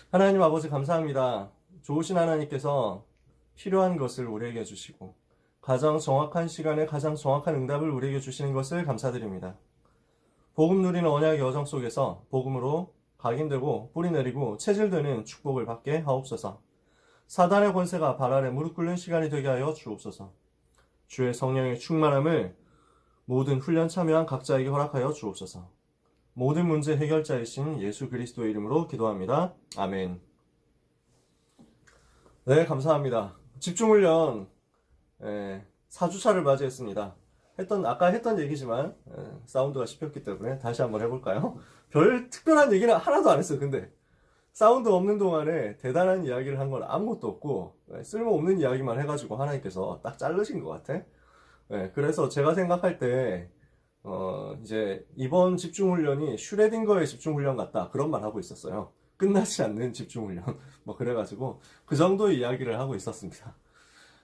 하나님 아버지 감사합니다. 좋으신 하나님께서 필요한 것을 우리에게 주시고 가장 정확한 시간에 가장 정확한 응답을 우리에게 주시는 것을 감사드립니다. 복음 누리는 언약의 여정 속에서 복음으로 각인되고 뿌리 내리고 체질되는 축복을 받게 하옵소서. 사단의 권세가 발 아래 무릎 꿇는 시간이 되게 하여 주옵소서. 주의 성령의 충만함을 모든 훈련 참여한 각자에게 허락하여 주옵소서. 모든 문제 해결자이신 예수 그리스도의 이름으로 기도합니다. 아멘. 네, 감사합니다. 집중훈련 4주차를 맞이했습니다. 아까 했던 얘기지만 사운드가 씹혔기 때문에 다시 한번 해볼까요? 별 특별한 얘기는 하나도 안 했어요. 근데 사운드 없는 동안에 대단한 이야기를 한 건 아무것도 없고 쓸모없는 이야기만 해가지고 하나님께서 딱 자르신 것 같아. 그래서 제가 생각할 때 이제 이번 집중훈련이 슈레딩거의 집중훈련 같다 그런 말 하고 있었어요. 끝나지 않는 집중훈련 뭐 그래가지고 그 정도의 이야기를 하고 있었습니다.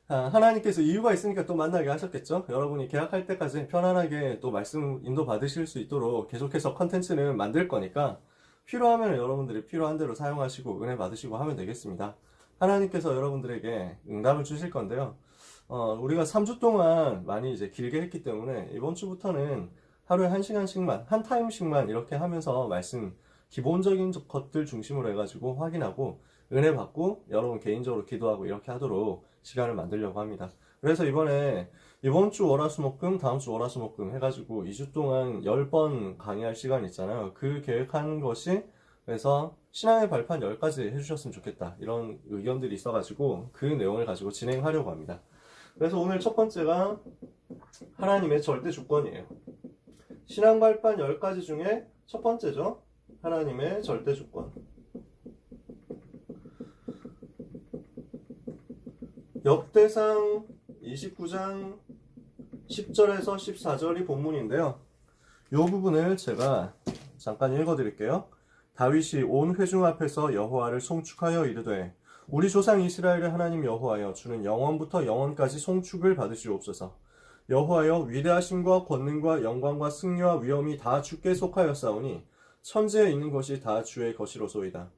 하나님께서 이유가 있으니까 또 만나게 하셨겠죠. 여러분이 계약할 때까지 편안하게 또 말씀 인도 받으실 수 있도록 계속해서 컨텐츠는 만들 거니까 필요하면 여러분들이 필요한 대로 사용하시고 은혜 받으시고 하면 되겠습니다. 하나님께서 여러분들에게 응답을 주실 건데요. 우리가 3주 동안 많이 이제 길게 했기 때문에 이번 주부터는 하루에 1시간씩만, 한 타임씩만 이렇게 하면서 말씀 기본적인 것들 중심으로 해가지고 확인하고 은혜 받고 여러분 개인적으로 기도하고 이렇게 하도록 시간을 만들려고 합니다. 그래서 이번 주 월화수목금, 다음 주 월화수목금 해가지고 2주 동안 10번 강의할 시간 있잖아요. 그 계획한 것이 그래서 신앙의 발판 10가지 해주셨으면 좋겠다. 이런 의견들이 있어가지고 그 내용을 가지고 진행하려고 합니다. 그래서 오늘 첫 번째가 하나님의 절대 주권이에요. 신앙 발판 10가지 중에 첫 번째죠. 하나님의 절대 주권. 역대상 29장 10절에서 14절이 본문인데요. 이 부분을 제가 잠깐 읽어드릴게요. 다윗이 온 회중 앞에서 여호와를 송축하여 이르되 우리 조상 이스라엘의 하나님 여호와여 주는 영원부터 영원까지 송축을 받으시옵소서. 여호와여 위대하심과 권능과 영광과 승리와 위엄이 다 주께 속하였사오니 천지에 있는 것이 다 주의 것이로소이다.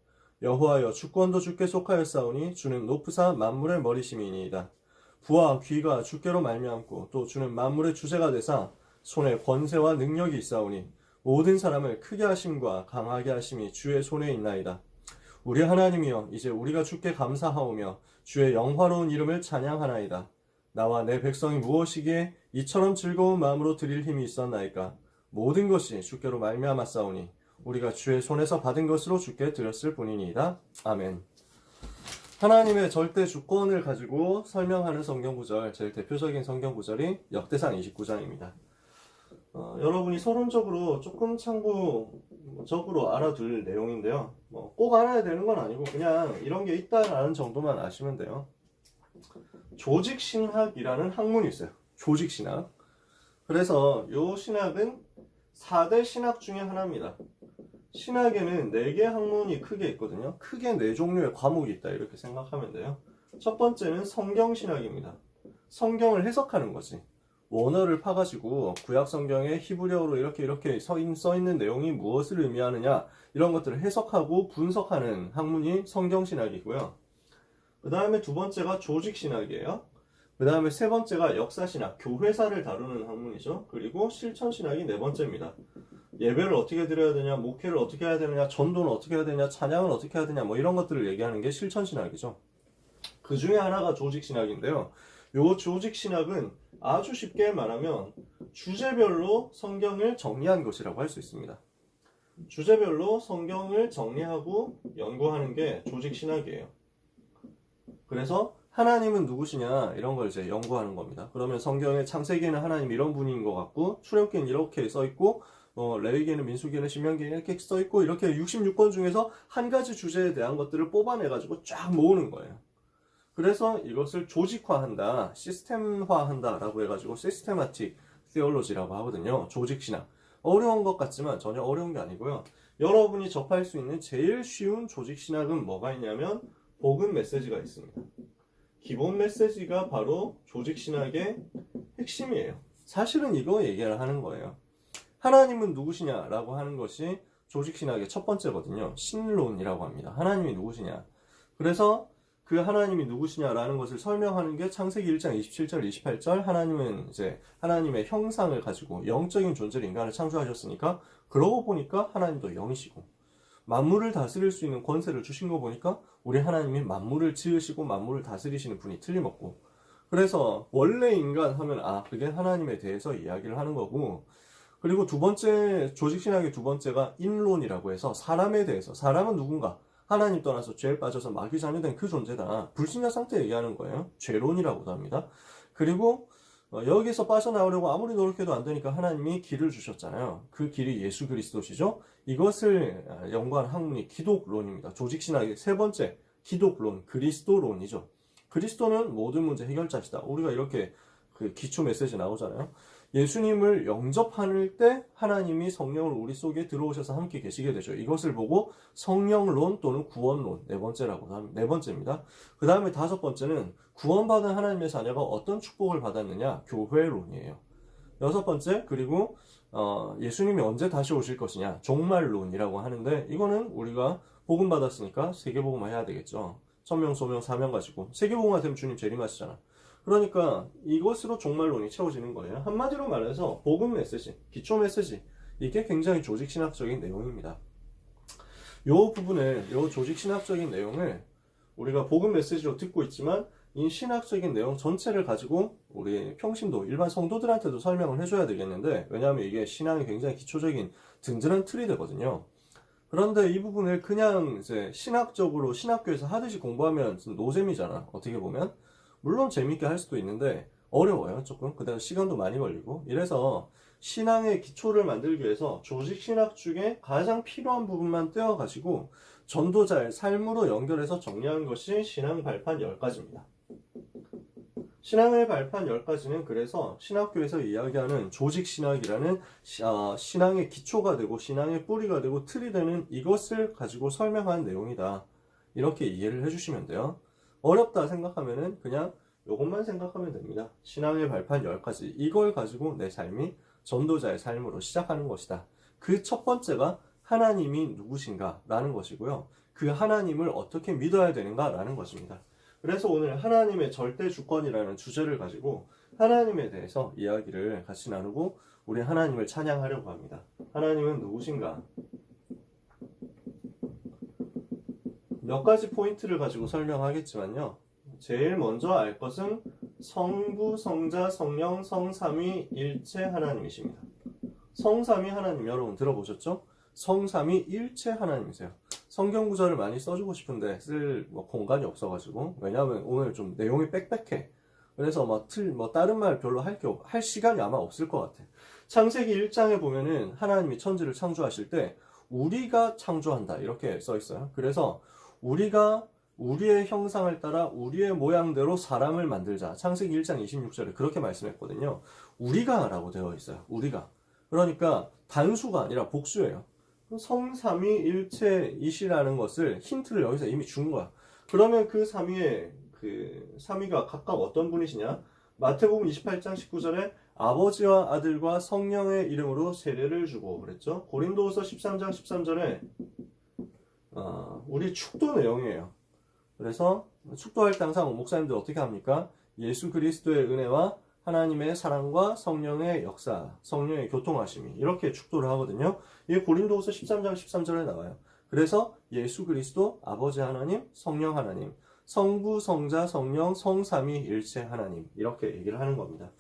여호와여 주권도 주께 속하였사오니 주는 높으사 만물의 머리심이니이다. 부와 귀가 주께로 말미암고 또 주는 만물의 주제가 되사 손에 권세와 능력이 있사오니 모든 사람을 크게 하심과 강하게 하심이 주의 손에 있나이다. 우리 하나님이여 이제 우리가 주께 감사하오며 주의 영화로운 이름을 찬양하나이다. 나와 내 백성이 무엇이기에 이처럼 즐거운 마음으로 드릴 힘이 있었나이까. 모든 것이 주께로 말미암았사오니 우리가 주의 손에서 받은 것으로 주께 드렸을 뿐이니이다. 아멘. 하나님의 절대 주권을 가지고 설명하는 성경구절, 제일 대표적인 성경구절이 역대상 29장입니다. 여러분이 서론적으로 조금 참고적으로 알아둘 내용인데요. 꼭 알아야 되는 건 아니고 그냥 이런 게 있다라는 정도만 아시면 돼요. 조직신학이라는 학문이 있어요. 조직신학. 그래서 이 신학은 4대 신학 중에 하나입니다. 신학에는 4개 학문이 크게 있거든요. 크게 4종류의 과목이 있다 이렇게 생각하면 돼요. 첫 번째는 성경신학입니다. 성경을 해석하는 거지. 원어를 파가지고 구약 성경에 히브리어로 이렇게 써 있는 내용이 무엇을 의미하느냐 이런 것들을 해석하고 분석하는 학문이 성경신학이고요. 그 다음에 두 번째가 조직신학이에요. 그 다음에 세 번째가 역사신학, 교회사를 다루는 학문이죠. 그리고 실천신학이 네 번째입니다. 예배를 어떻게 드려야 되냐, 목회를 어떻게 해야 되느냐, 전도는 어떻게 해야 되냐, 찬양은 어떻게 해야 되냐, 뭐 이런 것들을 얘기하는 게 실천신학이죠. 그 중에 하나가 조직신학인데요. 요 조직신학은 아주 쉽게 말하면 주제별로 성경을 정리한 것이라고 할 수 있습니다. 주제별로 성경을 정리하고 연구하는 게 조직신학이에요. 그래서 하나님은 누구시냐 이런 걸 이제 연구하는 겁니다. 그러면 성경의 창세기에는 하나님 이런 분인 것 같고 출애굽기에는 이렇게 써 있고 레위기에는 민수기에는 신명기에는 이렇게 써 있고 이렇게 66권 중에서 한 가지 주제에 대한 것들을 뽑아내가지고 쫙 모으는 거예요. 그래서 이것을 조직화한다, 시스템화한다 라고 해가지고 시스테마틱 theology라고 하거든요. 조직신학. 어려운 것 같지만 전혀 어려운 게 아니고요. 여러분이 접할 수 있는 제일 쉬운 조직신학은 뭐가 있냐면 복음 메시지가 있습니다. 기본 메시지가 바로 조직신학의 핵심이에요. 사실은 이거 얘기를 하는 거예요. 하나님은 누구시냐라고 하는 것이 조직신학의 첫 번째거든요. 신론이라고 합니다. 하나님이 누구시냐. 그래서 그 하나님이 누구시냐라는 것을 설명하는 게 창세기 1장 27절, 28절. 하나님은 이제 하나님의 형상을 가지고 영적인 존재로 인간을 창조하셨으니까 그러고 보니까 하나님도 영이시고 만물을 다스릴 수 있는 권세를 주신 거 보니까 우리 하나님이 만물을 지으시고 만물을 다스리시는 분이 틀림없고, 그래서 원래 인간 하면 그게 하나님에 대해서 이야기를 하는 거고, 그리고 두 번째, 조직신학의 두 번째가 인론이라고 해서 사람에 대해서, 사람은 누군가? 하나님 떠나서 죄에 빠져서 마귀 자녀된 그 존재다. 불신자 상태 얘기하는 거예요. 죄론이라고도 합니다. 그리고 여기서 빠져나오려고 아무리 노력해도 안 되니까 하나님이 길을 주셨잖아요. 그 길이 예수 그리스도시죠. 이것을 연구한 학문이 기독론입니다. 조직신학의 세 번째, 기독론, 그리스도론이죠. 그리스도는 모든 문제 해결자시다. 우리가 이렇게 그 기초 메시지 나오잖아요. 예수님을 영접할 때 하나님이 성령을 우리 속에 들어오셔서 함께 계시게 되죠. 이것을 보고 성령론 또는 구원론, 네 번째입니다. 그 다음에 다섯 번째는 구원받은 하나님의 자녀가 어떤 축복을 받았느냐, 교회론이에요. 여섯 번째, 그리고 예수님이 언제 다시 오실 것이냐, 종말론이라고 하는데, 이거는 우리가 복음 받았으니까 세계복음화 해야 되겠죠. 천명, 소명, 사명 가지고 세계복음화 되면 주님 재림하시잖아. 그러니까 이것으로 종말론이 채워지는 거예요. 한마디로 말해서 복음 메시지, 기초 메시지, 이게 굉장히 조직신학적인 내용입니다. 요 조직신학적인 내용을 우리가 복음 메시지로 듣고 있지만 이 신학적인 내용 전체를 가지고 우리 평신도, 일반 성도들한테도 설명을 해줘야 되겠는데, 왜냐하면 이게 신앙이 굉장히 기초적인 든든한 틀이 되거든요. 그런데 이 부분을 그냥 이제 신학적으로 신학교에서 하듯이 공부하면 노잼이잖아, 어떻게 보면. 물론 재밌게 할 수도 있는데 어려워요, 조금. 그다음 시간도 많이 걸리고. 이래서 신앙의 기초를 만들기 위해서 조직신학 중에 가장 필요한 부분만 떼어가지고 전도자의 삶으로 연결해서 정리한 것이 신앙 발판 10가지입니다. 신앙의 발판 10가지는 그래서 신학교에서 이야기하는 조직신학이라는 신앙의 기초가 되고 신앙의 뿌리가 되고 틀이 되는 이것을 가지고 설명한 내용이다. 이렇게 이해를 해주시면 돼요. 어렵다 생각하면은 그냥 이것만 생각하면 됩니다. 신앙의 발판 10가지, 이걸 가지고 내 삶이 전도자의 삶으로 시작하는 것이다. 그 첫 번째가 하나님이 누구신가 라는 것이고요. 그 하나님을 어떻게 믿어야 되는가 라는 것입니다. 그래서 오늘 하나님의 절대 주권이라는 주제를 가지고 하나님에 대해서 이야기를 같이 나누고 우리 하나님을 찬양하려고 합니다. 하나님은 누구신가? 몇 가지 포인트를 가지고 설명하겠지만요. 제일 먼저 알 것은 성부, 성자, 성령, 성삼위 일체 하나님이십니다. 성삼위 하나님 여러분 들어보셨죠? 성삼위 일체 하나님이세요. 성경 구절을 많이 써주고 싶은데 쓸 공간이 없어가지고, 왜냐하면 오늘 좀 내용이 빽빽해. 그래서 다른 말 별로 할 시간이 아마 없을 것 같아. 창세기 1장에 보면은 하나님이 천지를 창조하실 때 우리가 창조한다 이렇게 써 있어요. 그래서 우리가 우리의 형상을 따라 우리의 모양대로 사람을 만들자. 창세기 1장 26절에 그렇게 말씀했거든요. 우리가 라고 되어 있어요. 우리가. 그러니까 단수가 아니라 복수예요. 성삼위일체이시라는 것을 힌트를 여기서 이미 준 거야. 그러면 그 삼위가 각각 어떤 분이시냐? 마태복음 28장 19절에 아버지와 아들과 성령의 이름으로 세례를 주고 그랬죠. 고린도후서 13장 13절에 우리 축도 내용이에요. 그래서 축도할 때 항상 목사님들 어떻게 합니까? 예수 그리스도의 은혜와 하나님의 사랑과 성령의 역사, 성령의 교통하심이, 이렇게 축도를 하거든요. 이게 고린도후서 13장 13절에 나와요. 그래서 예수 그리스도, 아버지 하나님, 성령 하나님, 성부, 성자, 성령, 성삼위일체 하나님, 이렇게 얘기를 하는 겁니다.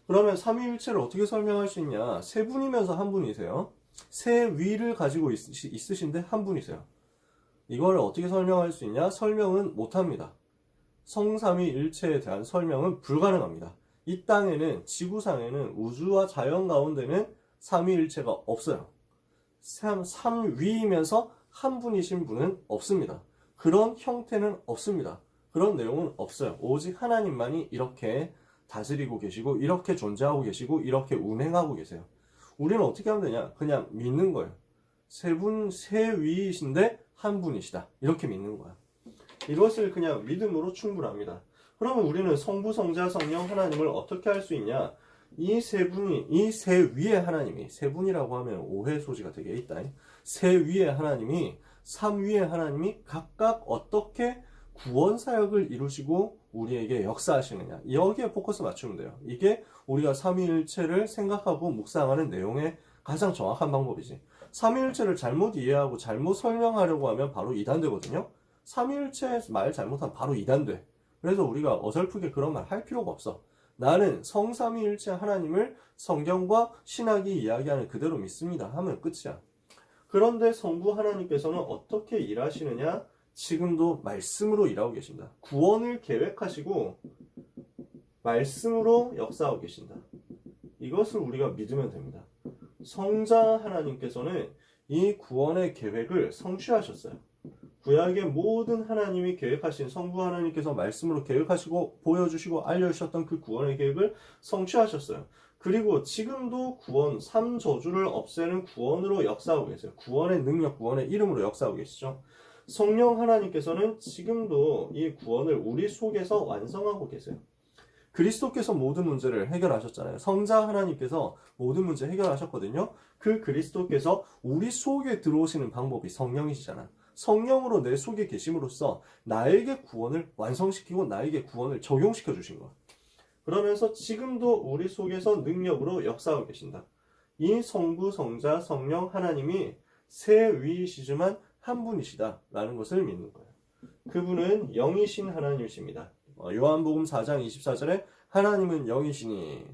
그러면 삼위일체를 어떻게 설명할 수 있냐? 세 분이면서 한 분이세요. 세 위를 가지고 있으신데 한 분이세요. 이걸 어떻게 설명할 수 있냐? 설명은 못합니다. 성삼위일체에 대한 설명은 불가능합니다. 이 땅에는, 지구상에는, 우주와 자연 가운데는 삼위일체가 없어요. 삼위이면서 한 분이신 분은 없습니다. 그런 형태는 없습니다. 그런 내용은 없어요. 오직 하나님만이 이렇게 다스리고 계시고, 이렇게 존재하고 계시고, 이렇게 운행하고 계세요. 우리는 어떻게 하면 되냐? 그냥 믿는 거예요. 세 위이신데 한 분이시다. 이렇게 믿는 거야. 이것을 그냥 믿음으로 충분합니다. 그러면 우리는 성부, 성자, 성령 하나님을 어떻게 할 수 있냐? 이 세 분이, 이 세 위의 하나님이, 세 분이라고 하면 오해 소지가 되게 있다. 세 위의 하나님이, 삼 위의 하나님이 각각 어떻게 구원 사역을 이루시고 우리에게 역사하시느냐. 여기에 포커스 맞추면 돼요. 이게 우리가 삼위일체를 생각하고 묵상하는 내용의 가장 정확한 방법이지. 삼위일체를 잘못 이해하고 잘못 설명하려고 하면 바로 이단되거든요. 삼위일체 말 잘못하면 바로 이단돼. 그래서 우리가 어설프게 그런 말 할 필요가 없어. 나는 성삼위일체 하나님을 성경과 신학이 이야기하는 그대로 믿습니다 하면 끝이야. 그런데 성부 하나님께서는 어떻게 일하시느냐? 지금도 말씀으로 일하고 계십니다. 구원을 계획하시고 말씀으로 역사하고 계신다. 이것을 우리가 믿으면 됩니다. 성자 하나님께서는 이 구원의 계획을 성취하셨어요. 구약의 모든 하나님이 계획하신 성부 하나님께서 말씀으로 계획하시고 보여주시고 알려주셨던 그 구원의 계획을 성취하셨어요. 그리고 지금도 구원, 삼저주를 없애는 구원으로 역사하고 계세요. 구원의 능력, 구원의 이름으로 역사하고 계시죠. 성령 하나님께서는 지금도 이 구원을 우리 속에서 완성하고 계세요. 그리스도께서 모든 문제를 해결하셨잖아요. 성자 하나님께서 모든 문제 해결하셨거든요. 그 그리스도께서 우리 속에 들어오시는 방법이 성령이시잖아. 성령으로 내 속에 계심으로써 나에게 구원을 완성시키고 나에게 구원을 적용시켜 주신 거야. 그러면서 지금도 우리 속에서 능력으로 역사하고 계신다. 이 성부, 성자, 성령 하나님이 세 위이시지만 한 분이시다라는 것을 믿는 거예요. 그분은 영이신 하나님이십니다. 요한복음 4장 24절에 하나님은 영이시니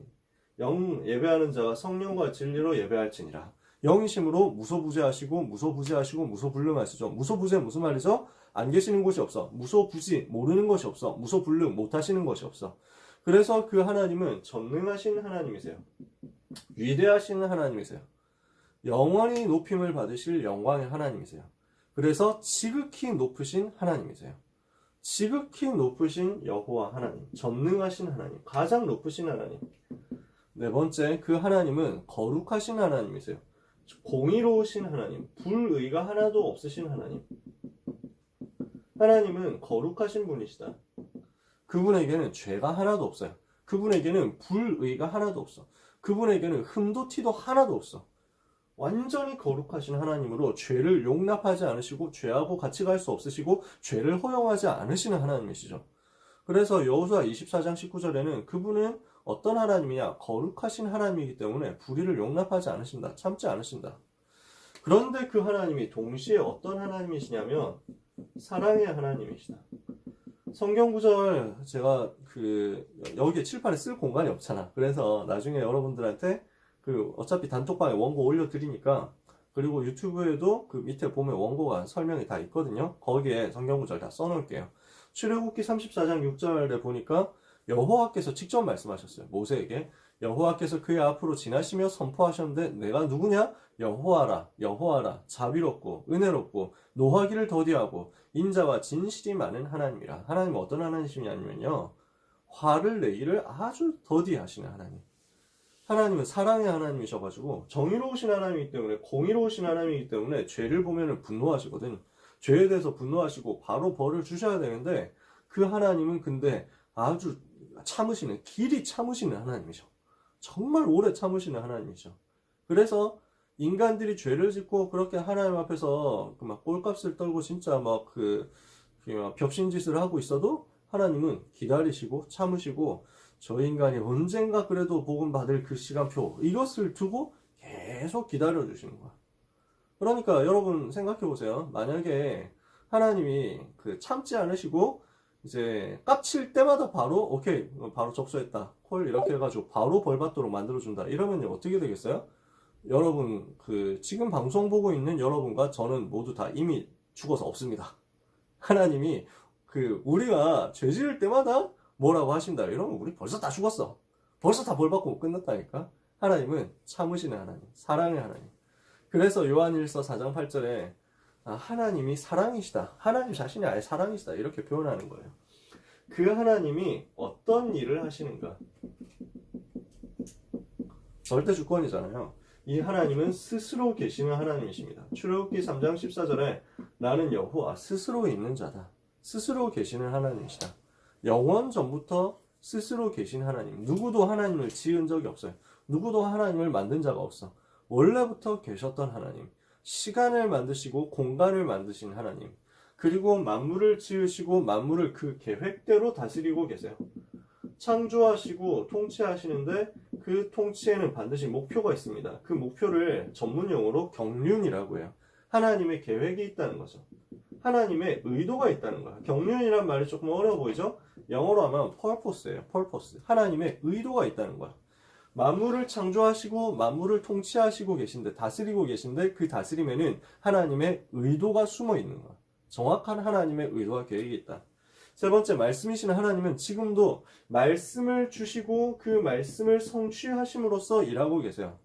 영 예배하는 자가 성령과 진리로 예배할지니라. 영이심으로 무소부재하시고 무소부재하시고 무소불능하시죠. 무소부재 무슨 말이죠? 안 계시는 곳이 없어. 무소부지 모르는 것이 없어. 무소불능 못하시는 것이 없어. 그래서 그 하나님은 전능하신 하나님이세요. 위대하신 하나님이세요. 영원히 높임을 받으실 영광의 하나님이세요. 그래서 지극히 높으신 하나님이세요. 지극히 높으신 여호와 하나님, 전능하신 하나님, 가장 높으신 하나님. 네 번째, 그 하나님은 거룩하신 하나님이세요. 공의로우신 하나님, 불의가 하나도 없으신 하나님. 하나님은 거룩하신 분이시다. 그분에게는 죄가 하나도 없어요. 그분에게는 불의가 하나도 없어. 그분에게는 흠도 티도 하나도 없어. 완전히 거룩하신 하나님으로 죄를 용납하지 않으시고 죄하고 같이 갈 수 없으시고 죄를 허용하지 않으시는 하나님이시죠. 그래서 여호수아 24장 19절에는 그분은 어떤 하나님이냐? 거룩하신 하나님이기 때문에 불의를 용납하지 않으신다. 참지 않으신다. 그런데 그 하나님이 동시에 어떤 하나님이시냐면 사랑의 하나님이시다. 성경 구절 제가 여기에 칠판에 쓸 공간이 없잖아. 그래서 나중에 여러분들한테 어차피 단톡방에 원고 올려드리니까, 그리고 유튜브에도 그 밑에 보면 원고가 설명이 다 있거든요. 거기에 성경 구절 다 써놓을게요. 출애굽기 34장 6절에 보니까 여호와께서 직접 말씀하셨어요. 모세에게 여호와께서 그의 앞으로 지나시며 선포하셨는데 내가 누구냐? 여호와라, 여호와라, 자비롭고 은혜롭고 노하기를 더디하고 인자와 진실이 많은 하나님이라. 하나님은 어떤 하나님이시냐면요, 화를 내기를 아주 더디하시는 하나님. 하나님은 사랑의 하나님이셔가지고 정의로우신 하나님이기 때문에, 공의로우신 하나님이기 때문에 죄를 보면 분노하시거든. 죄에 대해서 분노하시고 바로 벌을 주셔야 되는데, 그 하나님은 근데 아주 참으시는, 길이 참으시는 하나님이셔. 정말 오래 참으시는 하나님이죠. 그래서 인간들이 죄를 짓고 그렇게 하나님 앞에서 막 꼴값을 떨고 진짜 막 벽신짓을 하고 있어도 하나님은 기다리시고 참으시고, 저 인간이 언젠가 그래도 복음 받을 그 시간표, 이것을 두고 계속 기다려 주시는 거야. 그러니까 여러분 생각해 보세요. 만약에 하나님이 참지 않으시고 이제 깝칠 때마다 바로 오케이, 바로 접수했다, 콜 이렇게 해가지고 바로 벌 받도록 만들어준다, 이러면 어떻게 되겠어요? 여러분 지금 방송 보고 있는 여러분과 저는 모두 다 이미 죽어서 없습니다. 하나님이 우리가 죄 지을 때마다 뭐라고 하신다 이러면 우리 벌써 다 죽었어. 벌써 다 벌 받고 끝났다니까. 하나님은 참으시는 하나님, 사랑의 하나님. 그래서 요한일서 4장 8절에 하나님이 사랑이시다, 하나님 자신이 아예 사랑이시다, 이렇게 표현하는 거예요. 그 하나님이 어떤 일을 하시는가? 절대 주권이잖아요. 이 하나님은 스스로 계시는 하나님이십니다. 출애굽기 3장 14절에 나는 여호와 스스로 있는 자다, 스스로 계시는 하나님이시다. 영원 전부터 스스로 계신 하나님. 누구도 하나님을 지은 적이 없어요. 누구도 하나님을 만든 자가 없어. 원래부터 계셨던 하나님. 시간을 만드시고 공간을 만드신 하나님. 그리고 만물을 지으시고 만물을 그 계획대로 다스리고 계세요. 창조하시고 통치하시는데 그 통치에는 반드시 목표가 있습니다. 그 목표를 전문용어로 경륜이라고 해요. 하나님의 계획이 있다는 거죠. 하나님의 의도가 있다는 거야. 경륜이란 말이 조금 어려워 보이죠? 영어로 하면 purpose예요. purpose. 하나님의 의도가 있다는 거야. 만물을 창조하시고 만물을 통치하시고 계신데, 다스리고 계신데 그 다스림에는 하나님의 의도가 숨어 있는 거야. 정확한 하나님의 의도와 계획이 있다. 세 번째, 말씀이신 하나님은 지금도 말씀을 주시고 그 말씀을 성취하심으로써 일하고 계세요.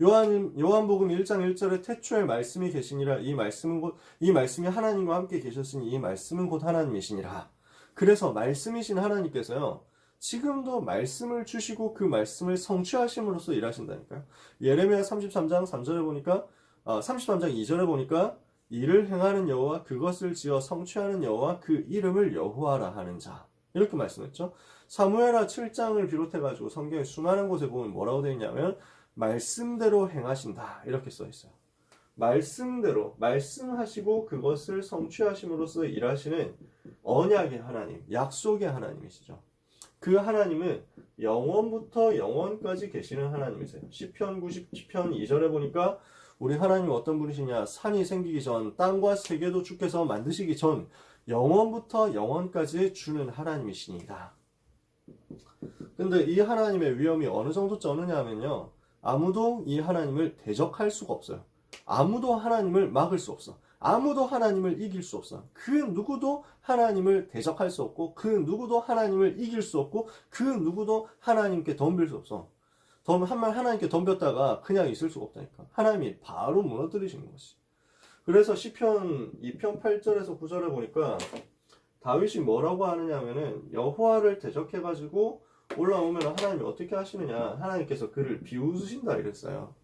요한복음 1장 1절에 태초에 말씀이 계시니라. 이 말씀이 하나님과 함께 계셨으니 이 말씀은 곧 하나님이시니라. 그래서 말씀이신 하나님께서요, 지금도 말씀을 주시고 그 말씀을 성취하심으로써 일하신다니까요. 예레미야 33장 3절에 보니까 33장 2절에 보니까 이를 행하는 여호와, 그것을 지어 성취하는 여호와, 그 이름을 여호와라 하는 자, 이렇게 말씀했죠. 사무엘하 7장을 비롯해가지고 성경의 수많은 곳에 보면 뭐라고 되어 있냐면 말씀대로 행하신다, 이렇게 써 있어요. 말씀대로 말씀하시고 그것을 성취하심으로써 일하시는 언약의 하나님, 약속의 하나님이시죠. 그 하나님은 영원부터 영원까지 계시는 하나님이세요. 시편 90편 2절에 보니까 우리 하나님은 어떤 분이시냐? 산이 생기기 전, 땅과 세계도 주께서 만드시기 전 영원부터 영원까지 주는 하나님이시니이다. 근데 이 하나님의 위엄이 어느 정도쯤 어느냐 하면요, 아무도 이 하나님을 대적할 수가 없어요. 아무도 하나님을 막을 수 없어. 아무도 하나님을 이길 수 없어. 그 누구도 하나님을 대적할 수 없고, 그 누구도 하나님을 이길 수 없고, 그 누구도 하나님께 덤빌 수 없어. 한번 하나님께 덤볐다가 그냥 있을 수가 없다니까. 하나님이 바로 무너뜨리시는 것이. 그래서 시편 2편 8절에서 9절에 보니까 다윗이 뭐라고 하느냐 하면은, 여호와를 대적해가지고 올라오면 하나님이 어떻게 하시느냐, 하나님께서 그를 비웃으신다 이랬어요.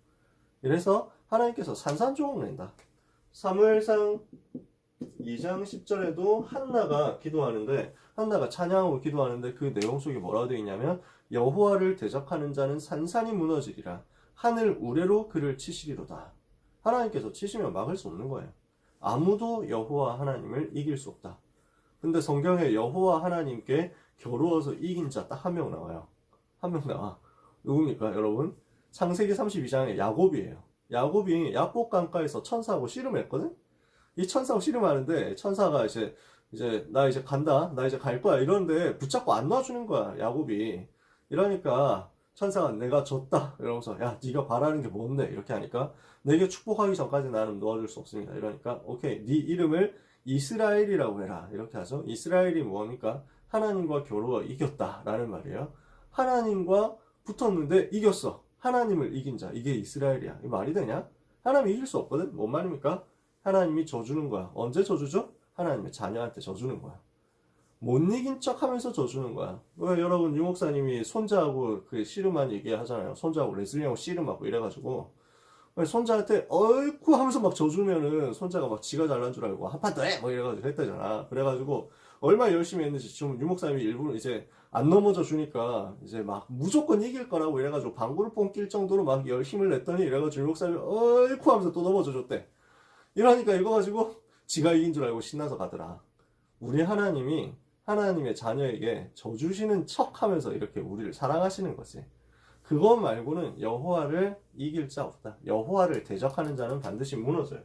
이래서 하나님께서 산산조각 낸다. 사무엘상 2장 10절에도 한나가 기도하는데, 한나가 찬양하고 기도하는데 그 내용 속에 뭐라고 되어 있냐면, 여호와를 대적하는 자는 산산이 무너지리라. 하늘 우레로 그를 치시리로다. 하나님께서 치시면 막을 수 없는 거예요. 아무도 여호와 하나님을 이길 수 없다. 근데 성경에 여호와 하나님께 겨루어서 이긴 자 딱 한 명 나와요. 한 명 나와. 누굽니까 여러분? 창세기 32장에 야곱이에요. 야곱이 야복 강가에서 천사하고 씨름했거든? 이 천사하고 씨름하는데 천사가 이제 나 이제 간다, 나 이제 갈 거야 이러는데 붙잡고 안 놔주는 거야, 야곱이. 이러니까 천사가 내가 졌다 이러면서, 야 네가 바라는 게 뭔데? 이렇게 하니까, 내게 축복하기 전까지 나는 놓아줄 수 없습니다. 이러니까 오케이, 네 이름을 이스라엘이라고 해라, 이렇게 하죠. 이스라엘이 뭐니까 하나님과 겨루어 이겼다 라는 말이에요. 하나님과 붙었는데 이겼어. 하나님을 이긴 자, 이게 이스라엘이야. 이 말이 되냐? 하나님이 이길 수 없거든. 뭔 말입니까? 하나님이 져주는 거야. 언제 져주죠? 하나님의 자녀한테 져주는 거야. 못 이긴 척 하면서 져주는 거야. 왜 여러분, 유 목사님이 손자하고 그 씨름한 얘기 하잖아요. 손자하고 레슬링하고 씨름하고 이래가지고 손자한테 어이쿠 하면서 막 져주면은 손자가 막 지가 잘난 줄 알고 한 판 더 해! 뭐 이래가지고 했다잖아. 그래가지고 얼마나 열심히 했는지 지금 유 목사님이 일부러 이제 안 넘어져 주니까 이제 막 무조건 이길 거라고 이래가지고 방구를 뽕 낄 정도로 막 열심을 냈더니, 이래가지고 유 목사님이 어이쿠 하면서 또 넘어져 줬대. 이러니까 이거 가지고 지가 이긴 줄 알고 신나서 가더라. 우리 하나님이 하나님의 자녀에게 져주시는 척 하면서 이렇게 우리를 사랑하시는 거지. 그것 말고는 여호와를 이길 자 없다. 여호와를 대적하는 자는 반드시 무너져요.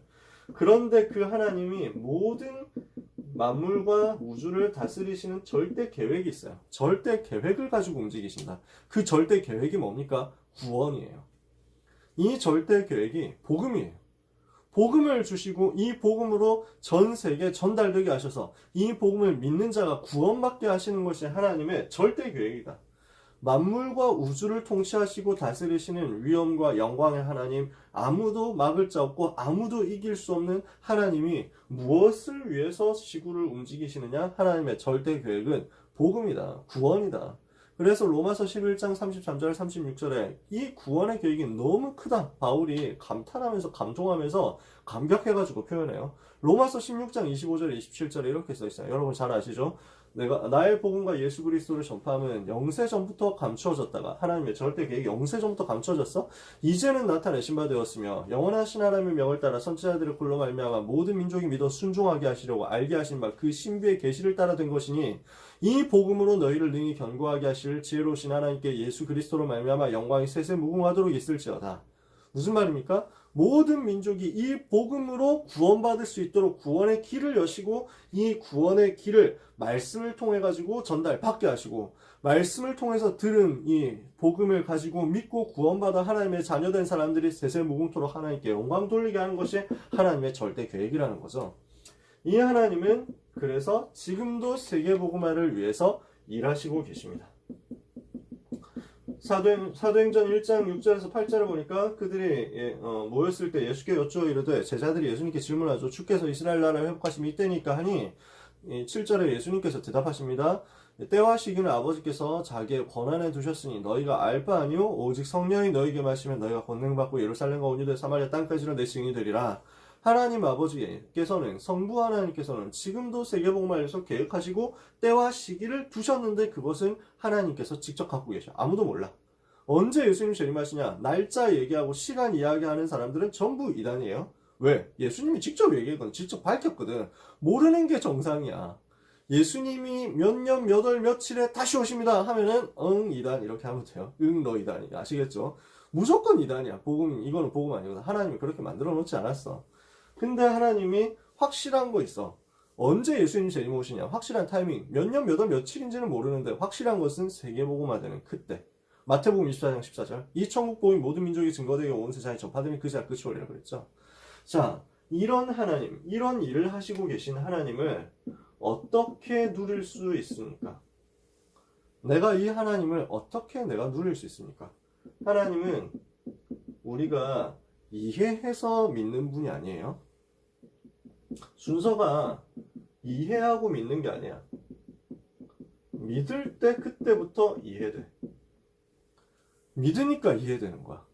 그런데 그 하나님이 모든 만물과 우주를 다스리시는 절대 계획이 있어요. 절대 계획을 가지고 움직이신다. 그 절대 계획이 뭡니까? 구원이에요. 이 절대 계획이 복음이에요. 복음을 주시고 이 복음으로 전 세계에 전달되게 하셔서 이 복음을 믿는 자가 구원받게 하시는 것이 하나님의 절대 계획이다. 만물과 우주를 통치하시고 다스리시는 위엄과 영광의 하나님, 아무도 막을 자 없고 아무도 이길 수 없는 하나님이 무엇을 위해서 지구를 움직이시느냐? 하나님의 절대 계획은 복음이다. 구원이다. 그래서 로마서 11장 33절 36절에 이 구원의 계획이 너무 크다, 바울이 감탄하면서 감동하면서 감격해가지고 표현해요. 로마서 16장 25절 27절에 이렇게 써있어요. 여러분 잘 아시죠? 내가 나의 복음과 예수 그리스도를 전파하면 영세 전부터 감추어졌다가 하나님의 절대 계획이 영세 전부터 감추어졌어? 이제는 나타내신 바 되었으며 영원하신 하나님의 명을 따라 선지자들을 굴러 말미암아 모든 민족이 믿어 순종하게 하시려고 알게 하신 바 그 신비의 계시를 따라 된 것이니 이 복음으로 너희를 능히 견고하게 하실 지혜로우신 하나님께 예수 그리스도로 말미암아 영광이 세세 무궁하도록 있을지어다. 무슨 말입니까? 모든 민족이 이 복음으로 구원받을 수 있도록 구원의 길을 여시고 이 구원의 길을 말씀을 통해 가지고 전달받게 하시고 말씀을 통해서 들은 이 복음을 가지고 믿고 구원받아 하나님의 자녀된 사람들이 세세무궁토록 하나님께 영광 돌리게 하는 것이 하나님의 절대 계획이라는 거죠. 이 하나님은 그래서 지금도 세계복음화를 위해서 일하시고 계십니다. 사도행전 1장 6절에서 8절을 보니까 그들이 모였을 때 예수께 여쭈어 이르되 제자들이 예수님께 질문하죠. 주께서 이스라엘 나라를 회복하심이 이때니까 하니 7절에 예수님께서 대답하십니다. 때와 시기는 아버지께서 자기의 권한에 두셨으니 너희가 알 바 아니요 오직 성령이 너희에게 마시면 너희가 권능받고 예루살렘과 온 유대 사마리아 땅까지는 내 증인이 되리라. 하나님 아버지께서는 성부 하나님께서는 지금도 세계복음을 위해서 계획하시고 때와 시기를 두셨는데 그것은 하나님께서 직접 갖고 계셔. 아무도 몰라. 언제 예수님 재림하시냐? 날짜 얘기하고 시간 이야기하는 사람들은 전부 이단이에요. 왜? 예수님이 직접 얘기했거든. 직접 밝혔거든. 모르는 게 정상이야. 예수님이 몇 년, 몇 월, 며칠에 다시 오십니다 하면은 이단 이렇게 하면 돼요. 너 이단이야. 아시겠죠? 무조건 이단이야. 복음, 이거는 복음 아니거든. 하나님이 그렇게 만들어 놓지 않았어. 근데 하나님이 확실한 거 있어. 언제 예수님 재림 오시냐? 확실한 타이밍. 몇 년, 몇 월, 며칠인지는 모르는데 확실한 것은 세계복음화되는 그때. 마태복음 24장 14절. 이 천국 복음이 모든 민족이 증거되게 온 세상에 전파되면 그제야 끝이 오리라 그랬죠. 자, 이런 하나님, 이런 일을 하시고 계신 하나님을 어떻게 누릴 수 있습니까? 내가 이 하나님을 어떻게 내가 누릴 수 있습니까? 하나님은 우리가 이해해서 믿는 분이 아니에요. 순서가 이해하고 믿는 게 아니야. 믿을 때 그때부터 이해돼. 믿으니까 이해되는 거야.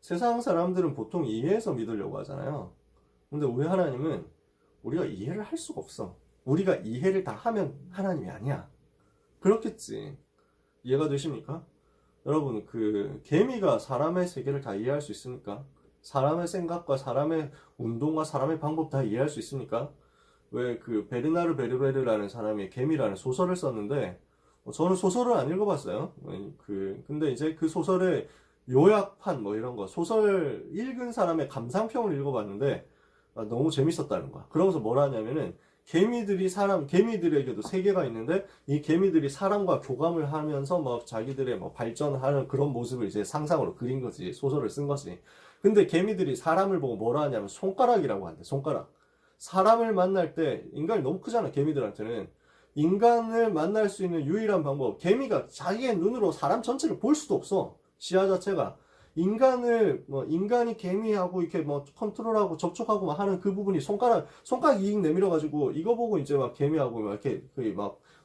세상 사람들은 보통 이해해서 믿으려고 하잖아요. 근데 우리 하나님은 우리가 이해를 할 수가 없어. 우리가 이해를 다 하면 하나님이 아니야. 그렇겠지. 이해가 되십니까? 여러분, 개미가 사람의 세계를 다 이해할 수 있습니까? 사람의 생각과 사람의 운동과 사람의 방법 다 이해할 수 있습니까? 왜 베르나르 베르베르라는 사람이 개미라는 소설을 썼는데, 저는 소설을 안 읽어봤어요. 근데 이제 그 소설의 요약판 이런 거, 소설 읽은 사람의 감상평을 읽어봤는데, 너무 재밌었다는 거야. 그러면서 뭐라 하냐면은, 개미들에게도 세계가 있는데 이 개미들이 사람과 교감을 하면서 자기들의 발전하는 그런 모습을 이제 상상으로 그린 거지. 소설을 쓴 거지. 근데 개미들이 사람을 보고 뭐라 하냐면 손가락이라고 한대. 손가락. 사람을 만날 때 인간이 너무 크잖아. 개미들한테는. 인간을 만날 수 있는 유일한 방법. 개미가 자기의 눈으로 사람 전체를 볼 수도 없어. 시야 자체가. 인간이 개미하고 이렇게 컨트롤하고 접촉하고 하는 그 부분이 손가락 이익 내밀어가지고 이거 보고 이제 개미하고 이렇게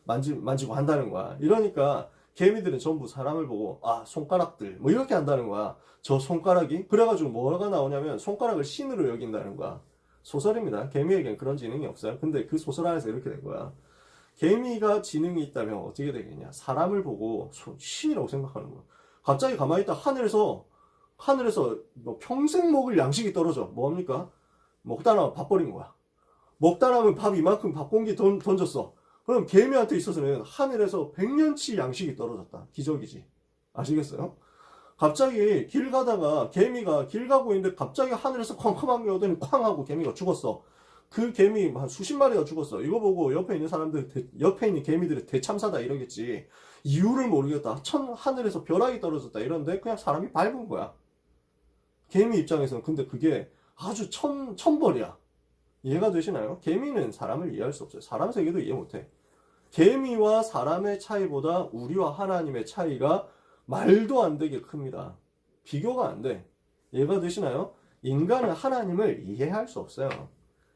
만지고 한다는 거야. 이러니까 개미들은 전부 사람을 보고 손가락들 이렇게 한다는 거야. 저 손가락이 그래가지고 뭐가 나오냐면 손가락을 신으로 여긴다는 거야. 소설입니다. 개미에겐 그런 지능이 없어요. 근데 그 소설 안에서 이렇게 된 거야. 개미가 지능이 있다면 어떻게 되겠냐? 사람을 보고 신이라고 생각하는 거야. 갑자기 가만히 있다 하늘에서 평생 먹을 양식이 떨어져. 뭐합니까? 먹다 나면 밥 버린 거야. 먹다 나면 밥 이만큼 밥 공기 던졌어. 그럼 개미한테 있어서는 하늘에서 100년치 양식이 떨어졌다. 기적이지. 아시겠어요? 갑자기 길 가다가 개미가 길 가고 있는데 갑자기 하늘에서 쾅쾅한 게 오더니 쾅 하고 개미가 죽었어. 그 개미 한 수십 마리가 죽었어. 이거 보고 옆에 있는 개미들이 대참사다 이러겠지. 이유를 모르겠다. 하늘에서 벼락이 떨어졌다 이런데 그냥 사람이 밟은 거야. 개미 입장에서는 근데 그게 아주 천벌이야. 이해가 되시나요? 개미는 사람을 이해할 수 없어요. 사람 세계도 이해 못해. 개미와 사람의 차이보다 우리와 하나님의 차이가 말도 안 되게 큽니다. 비교가 안 돼. 이해가 되시나요? 인간은 하나님을 이해할 수 없어요.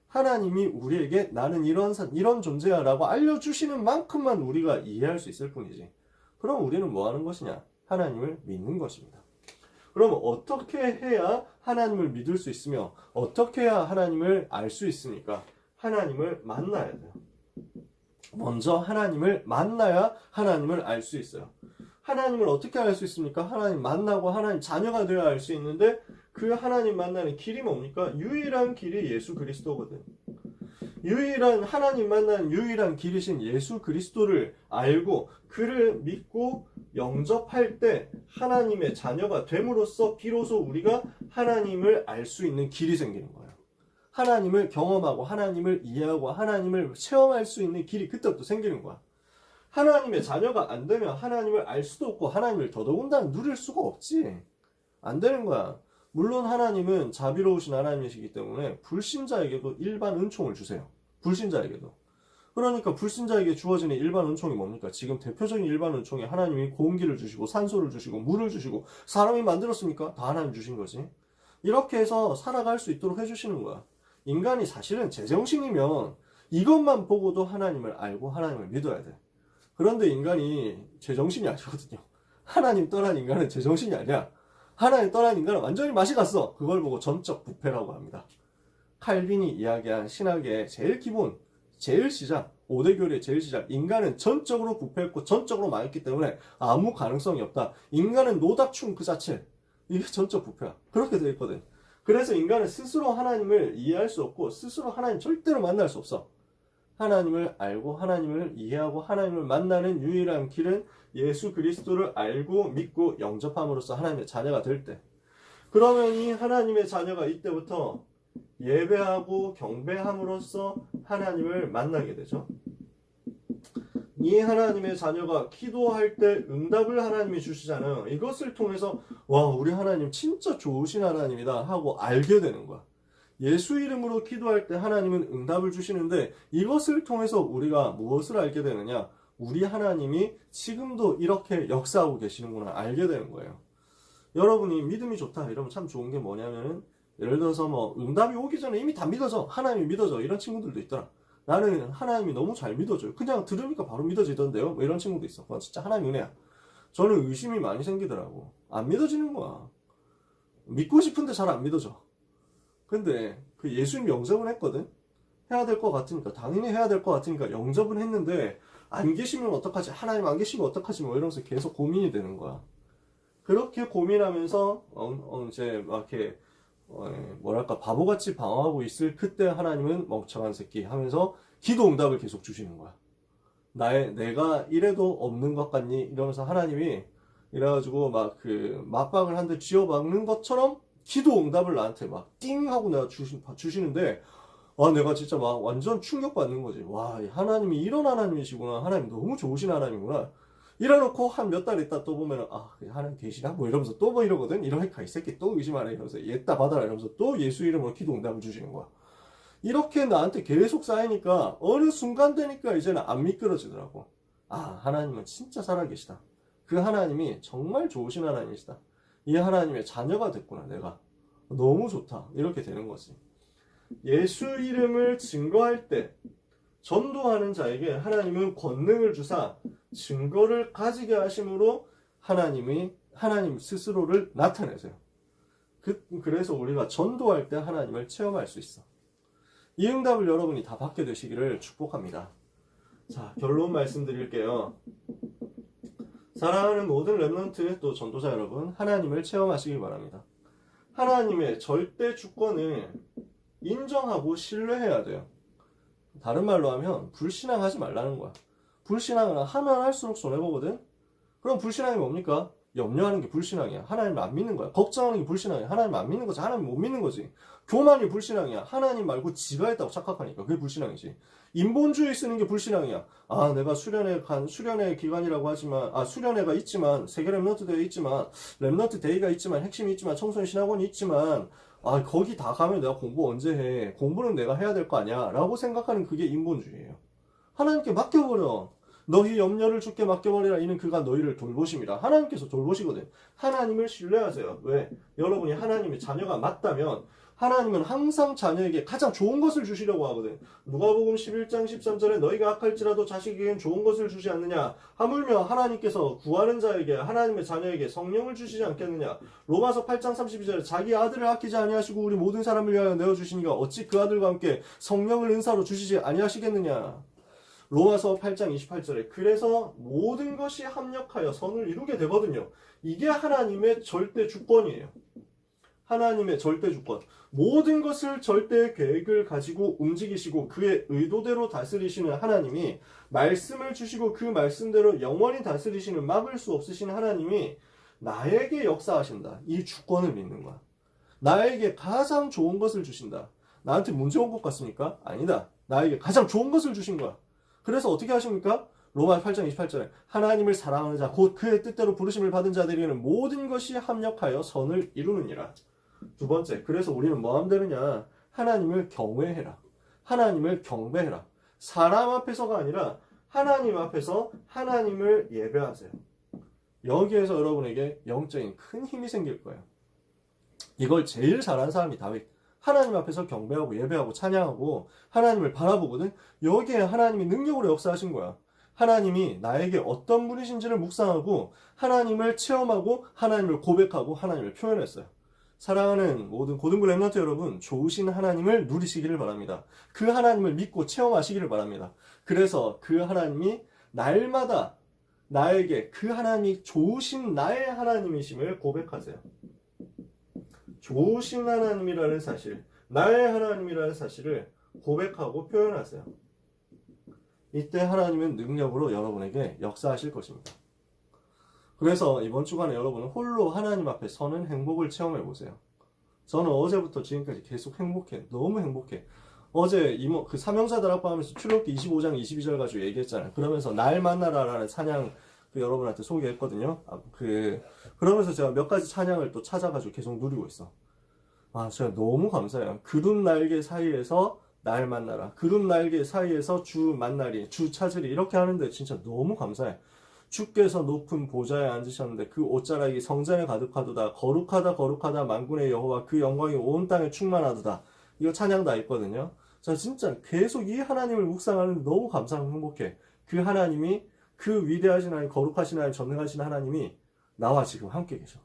하나님이 우리에게 나는 이런 존재야 라고 알려주시는 만큼만 우리가 이해할 수 있을 뿐이지. 그럼 우리는 뭐 하는 것이냐? 하나님을 믿는 것입니다. 그럼 어떻게 해야 하나님을 믿을 수 있으며 어떻게 해야 하나님을 알 수 있습니까? 하나님을 만나야 돼요. 먼저 하나님을 만나야 하나님을 알 수 있어요. 하나님을 어떻게 알 수 있습니까? 하나님 만나고 하나님 자녀가 되어야 알 수 있는데 그 하나님 만나는 길이 뭡니까? 유일한 길이 예수 그리스도거든. 유일한 하나님 만나는 유일한 길이신 예수 그리스도를 알고 그를 믿고 영접할 때 하나님의 자녀가 됨으로써 비로소 우리가 하나님을 알 수 있는 길이 생기는 거예요. 하나님을 경험하고 하나님을 이해하고 하나님을 체험할 수 있는 길이 그때부터 생기는 거야. 하나님의 자녀가 안 되면 하나님을 알 수도 없고 하나님을 더더군다나 누릴 수가 없지. 안 되는 거야. 물론 하나님은 자비로우신 하나님이시기 때문에 불신자에게도 일반 은총을 주세요. 불신자에게도. 그러니까 불신자에게 주어지는 일반 은총이 뭡니까? 지금 대표적인 일반 은총이 하나님이 공기를 주시고 산소를 주시고 물을 주시고 사람이 만들었습니까? 다 하나님 주신 거지. 이렇게 해서 살아갈 수 있도록 해주시는 거야. 인간이 사실은 제정신이면 이것만 보고도 하나님을 알고 하나님을 믿어야 돼. 그런데 인간이 제정신이 아니거든요. 하나님 떠난 인간은 제정신이 아니야. 하나님 떠난 인간은 완전히 맛이 갔어. 그걸 보고 전적 부패라고 합니다. 칼빈이 이야기한 신학의 제일 기본, 제일 시작, 5대 교리의 제일 시작. 인간은 전적으로 부패했고 전적으로 망했기 때문에 아무 가능성이 없다. 인간은 노답충 그 자체. 이게 전적 부패야. 그렇게 되어 있거든. 그래서 인간은 스스로 하나님을 이해할 수 없고 스스로 하나님 절대로 만날 수 없어. 하나님을 알고 하나님을 이해하고 하나님을 만나는 유일한 길은 예수 그리스도를 알고 믿고 영접함으로써 하나님의 자녀가 될 때. 그러면 이 하나님의 자녀가 이때부터 예배하고 경배함으로써 하나님을 만나게 되죠. 이 하나님의 자녀가 기도할 때 응답을 하나님이 주시잖아요. 이것을 통해서 와, 우리 하나님 진짜 좋으신 하나님이다 하고 알게 되는 거야. 예수 이름으로 기도할 때 하나님은 응답을 주시는데 이것을 통해서 우리가 무엇을 알게 되느냐? 우리 하나님이 지금도 이렇게 역사하고 계시는구나 알게 되는 거예요. 여러분이 믿음이 좋다 이러면 참 좋은 게 뭐냐면은 예를 들어서 뭐 응답이 오기 전에 이미 다 믿어져. 하나님이 믿어져. 이런 친구들도 있더라. 나는 하나님이 너무 잘 믿어져요. 그냥 들으니까 바로 믿어지던데요. 뭐 이런 친구도 있어. 그건 진짜 하나님 은혜야. 저는 의심이 많이 생기더라고. 안 믿어지는 거야. 믿고 싶은데 잘 안 믿어져. 근데 그 예수님 영접은 했거든. 해야 될 것 같으니까 당연히 해야 될 것 같으니까 영접은 했는데 안 계시면 어떡하지? 하나님 안 계시면 어떡하지? 뭐 이러면서 계속 고민이 되는 거야. 그렇게 고민하면서 이제 막 이렇게 뭐랄까 바보같이 방황하고 있을 그때 하나님은 멍청한 새끼 하면서 기도 응답을 계속 주시는 거야. 내가 이래도 없는 것 같니? 이러면서 하나님이 이래가지고 막 그 맞방을 한 대 쥐어박는 것처럼 기도 응답을 나한테 막 띵 하고 내가 주시는데 내가 진짜 막 완전 충격받는 거지. 와, 하나님이 이런 하나님이시구나. 하나님 너무 좋으신 하나님이구나. 이래놓고 한 몇 달 있다 또 보면은 하나님 계시나? 뭐 이러면서 또 뭐 이러거든? 이러니까 이 새끼 또 의심하네 이러면서 얘따 받아라 이러면서 또 예수 이름으로 기도 응답을 주시는 거야. 이렇게 나한테 계속 쌓이니까 어느 순간 되니까 이제는 안 미끄러지더라고. 하나님은 진짜 살아계시다. 그 하나님이 정말 좋으신 하나님이시다. 이 하나님의 자녀가 됐구나 내가. 너무 좋다. 이렇게 되는 거지. 예수 이름을 증거할 때 전도하는 자에게 하나님은 권능을 주사 증거를 가지게 하심으로 하나님 스스로를 나타내세요. 그래서 우리가 전도할 때 하나님을 체험할 수 있어. 이 응답을 여러분이 다 받게 되시기를 축복합니다. 자, 결론 말씀드릴게요. 사랑하는 모든 렘넌트 또 전도자 여러분, 하나님을 체험하시길 바랍니다. 하나님의 절대 주권을 인정하고 신뢰해야 돼요. 다른 말로 하면 불신앙하지 말라는 거야. 불신앙을 하면 할수록 손해보거든? 그럼 불신앙이 뭡니까? 염려하는 게 불신앙이야. 하나님을 안 믿는 거야. 걱정하는 게 불신앙이야. 하나님 안 믿는 거지. 하나님 못 믿는 거지. 교만이 불신앙이야. 하나님 말고 지가 했다고 착각하니까. 그게 불신앙이지. 인본주의 쓰는 게 불신앙이야. 내가 수련회 기간이라고 하지만, 수련회가 있지만, 세계 렘넌트 대회 있지만, 렘넌트 데이가 있지만, 핵심이 있지만, 청소년 신학원이 있지만, 거기 다 가면 내가 공부 언제 해? 공부는 내가 해야 될 거 아니야? 라고 생각하는 그게 인본주의예요. 하나님께 맡겨버려. 너희 염려를 주께 맡겨버리라. 이는 그가 너희를 돌보심이라. 하나님께서 돌보시거든. 하나님을 신뢰하세요. 왜? 여러분이 하나님의 자녀가 맞다면 하나님은 항상 자녀에게 가장 좋은 것을 주시려고 하거든. 누가복음 11장 13절에 너희가 악할지라도 자식에게는 좋은 것을 주지 않느냐. 하물며 하나님께서 구하는 자에게 하나님의 자녀에게 성령을 주시지 않겠느냐. 로마서 8장 32절에 자기 아들을 아끼지 아니하시고 우리 모든 사람을 위하여 내어주시니가 어찌 그 아들과 함께 성령을 은사로 주시지 아니하시겠느냐. 로마서 8장 28절에 그래서 모든 것이 합력하여 선을 이루게 되거든요. 이게 하나님의 절대 주권이에요. 하나님의 절대 주권. 모든 것을 절대 계획을 가지고 움직이시고 그의 의도대로 다스리시는 하나님이, 말씀을 주시고 그 말씀대로 영원히 다스리시는 막을 수 없으신 하나님이 나에게 역사하신다. 이 주권을 믿는 거야. 나에게 가장 좋은 것을 주신다. 나한테 문제 온 것 같습니까? 아니다. 나에게 가장 좋은 것을 주신 거야. 그래서 어떻게 하십니까? 로마 8장 28절에 하나님을 사랑하는 자 곧 그의 뜻대로 부르심을 받은 자들에게는 모든 것이 합력하여 선을 이루느니라. 두 번째, 그래서 우리는 뭐 하면 되느냐? 하나님을 경외해라. 하나님을 경배해라. 사람 앞에서가 아니라 하나님 앞에서 하나님을 예배하세요. 여기에서 여러분에게 영적인 큰 힘이 생길 거예요. 이걸 제일 잘한 사람이 다윗. 하나님 앞에서 경배하고 예배하고 찬양하고 하나님을 바라보거든. 여기에 하나님이 능력으로 역사하신 거야. 하나님이 나에게 어떤 분이신지를 묵상하고 하나님을 체험하고 하나님을 고백하고 하나님을 표현했어요. 사랑하는 모든 고등부 랩런트 여러분, 좋으신 하나님을 누리시기를 바랍니다. 그 하나님을 믿고 체험하시기를 바랍니다. 그래서 그 하나님이 날마다 나에게 그 하나님이 좋으신 나의 하나님이심을 고백하세요. 좋으신 하나님이라는 사실, 나의 하나님이라는 사실을 고백하고 표현하세요. 이때 하나님은 능력으로 여러분에게 역사하실 것입니다. 그래서 이번 주간에 여러분은 홀로 하나님 앞에 서는 행복을 체험해 보세요. 저는 어제부터 지금까지 계속 행복해. 너무 행복해. 어제 그 사명자들 합방하면서 출애굽기 25장 22절 가지고 얘기했잖아요. 그러면서 날 만나라라는 찬양 여러분한테 소개했거든요. 그러면서 제가 몇 가지 찬양을 또 찾아가지고 계속 누리고 있어. 진짜 너무 감사해요. 구름 날개 사이에서 날 만나라. 구름 날개 사이에서 주 만나리, 주 찾으리. 이렇게 하는데 진짜 너무 감사해. 주께서 높은 보좌에 앉으셨는데 그 옷자락이 성전에 가득하도다. 거룩하다 거룩하다 만군의 여호와 그 영광이 온 땅에 충만하도다. 이거 찬양 다 있거든요. 저 진짜 계속 이 하나님을 묵상하는데 너무 감사하고 행복해. 그 하나님이, 그 위대하신 하나님, 거룩하신 하나님, 전능하신 하나님이 나와 지금 함께 계셔.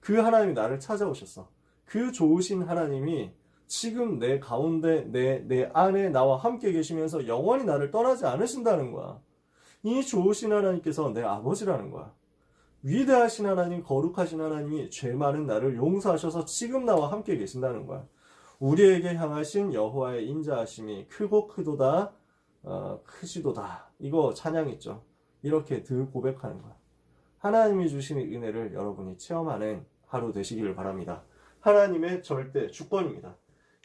그 하나님이 나를 찾아오셨어. 그 좋으신 하나님이 지금 내 가운데 내 안에 나와 함께 계시면서 영원히 나를 떠나지 않으신다는 거야. 이 좋으신 하나님께서 내 아버지라는 거야. 위대하신 하나님, 거룩하신 하나님이 죄 많은 나를 용서하셔서 지금 나와 함께 계신다는 거야. 우리에게 향하신 여호와의 인자하심이 크고 크도다, 크시도다. 이거 찬양 있죠. 이렇게 늘 고백하는 거야. 하나님이 주시는 은혜를 여러분이 체험하는 하루 되시기를 바랍니다. 하나님의 절대 주권입니다.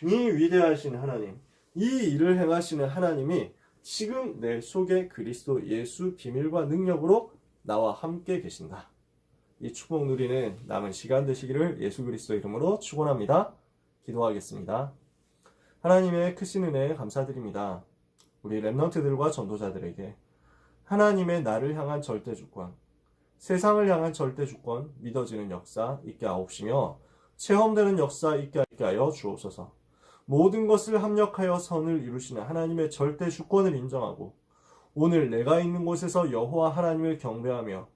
이 위대하신 하나님, 이 일을 행하시는 하나님이 지금 내 속에 그리스도 예수 비밀과 능력으로 나와 함께 계신다. 이 축복 누리는 남은 시간 되시기를 예수 그리스도 이름으로 축원합니다. 기도하겠습니다. 하나님의 크신 은혜에 감사드립니다. 우리 랩런트들과 전도자들에게 하나님의 나를 향한 절대 주권, 세상을 향한 절대 주권 믿어지는 역사 있게 하옵시며 체험되는 역사 있게 하여 주옵소서. 모든 것을 합력하여 선을 이루시는 하나님의 절대 주권을 인정하고 오늘 내가 있는 곳에서 여호와 하나님을 경배하며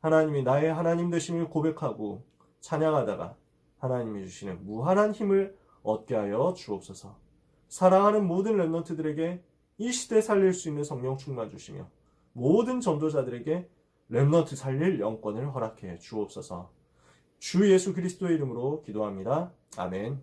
하나님이 나의 하나님 되심을 고백하고 찬양하다가 하나님이 주시는 무한한 힘을 얻게 하여 주옵소서. 사랑하는 모든 랩런트들에게 이 시대 살릴 수 있는 성령 충만 주시며 모든 전도자들에게 랩런트 살릴 영권을 허락해 주옵소서. 주 예수 그리스도의 이름으로 기도합니다. 아멘.